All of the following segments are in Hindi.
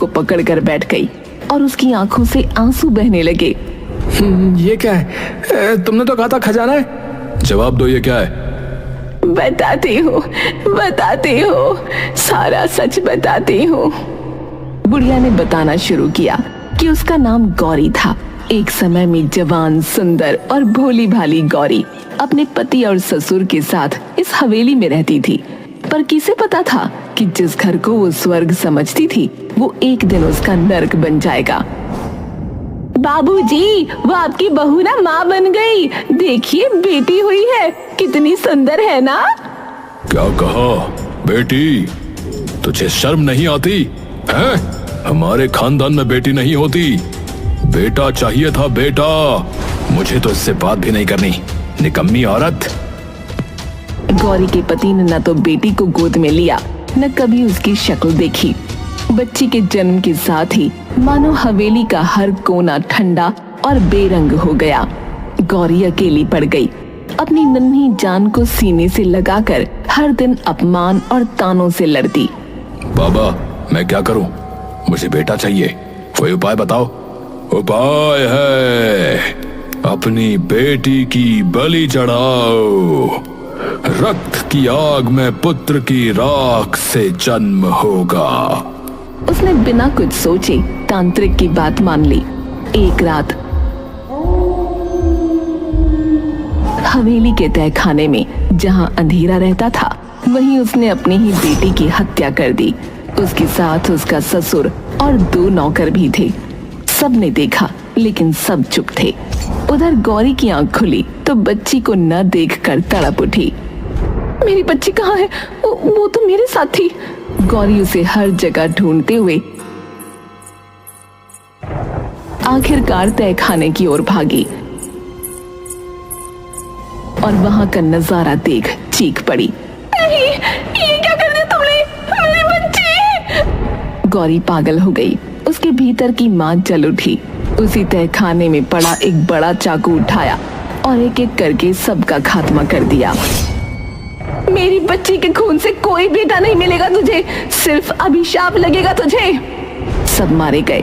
को पकड़कर बैठ गई और उसकी आंखों से आंसू बहने लगे। ये क्या है? तुमने तो कहा था खजाना है। जवाब दो, ये क्या है? बताती हूँ, सारा सच बताती हूँ। बुढ़िया ने बताना शुरू किया कि उसका नाम गौरी था। एक समय में जवान, सुंदर और भोली भाली गौरी अपने पति और ससुर के साथ इस हवेली में रहती थी। पर किसे पता था कि जिस घर को वो स्वर्ग समझती थी वो एक दिन उसका नर्क बन जाएगा। बाबूजी, वो आपकी बहू ना माँ बन गई। देखिए, बेटी हुई है, कितनी सुंदर है ना। क्या कहा? बेटी? तुझे शर्म नहीं आती है? हमारे खानदान में बेटी नहीं होती, बेटा चाहिए था, बेटा। मुझे तो इससे बात भी नहीं करनी, निकम्मी औरत। गौरी के पति ने न तो बेटी को गोद में लिया, न कभी उसकी शक्ल देखी। बच्ची के जन्म के साथ ही मानो हवेली का हर कोना ठंडा और बेरंग हो गया। गौरी अकेली पड़ गई, अपनी नन्ही जान को सीने से लगाकर हर दिन अपमान और तानों से लड़ती। बाबा, मैं क्या करूं? मुझे बेटा चाहिए, कोई उपाय बताओ। उपाय है, अपनी बेटी की बलि चढ़ाओ। रक्त की आग में पुत्र की राख से जन्म होगा। उसने बिना कुछ सोचे तांत्रिक की बात मान ली। एक रात हवेली के तहखाने में जहां अंधेरा रहता था, वहीं उसने अपनी ही बेटी की हत्या कर दी। उसके साथ उसका ससुर और 2 नौकर भी थे। सबने देखा, लेकिन सब चुप थे। उधर गौरी की आंख खुली तो बच्ची को न देखकर तड़प उठी। मेरी बच्ची कहाँ है? वो तो मेरे साथ थी। गौरी उसे हर जगह ढूंढते हुए आखिरकार तहखाने की ओर भागी और वहां का नजारा देख चीख पड़ी। नहीं, ये क्या कर दिया तुमने? मेरी बच्ची! गौरी पागल हो गई। उसके भीतर की मां जल उठी। उसी तहखाने में पड़ा एक बड़ा चाकू उठाया और एक एक करके सबका खात्मा कर दिया। मेरी बच्ची के खून से कोई बेटा नहीं मिलेगा तुझे, सिर्फ अभिशाप लगेगा तुझे। सब मारे गए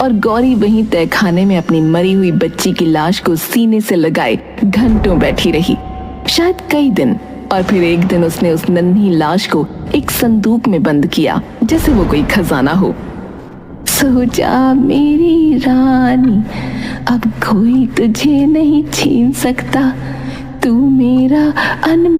और गौरी वहीं तहखाने में अपनी मरी हुई बच्ची की लाश को सीने से लगाए घंटों बैठी रही, शायद कई दिन। और फिर एक दिन उसने उस नन्ही लाश को एक संदूक में बंद किया, जैसे वो कोई खजाना हो। सो जा मेरी रानी, अब कोई तुझे नहीं छीन सकता, तू मेरा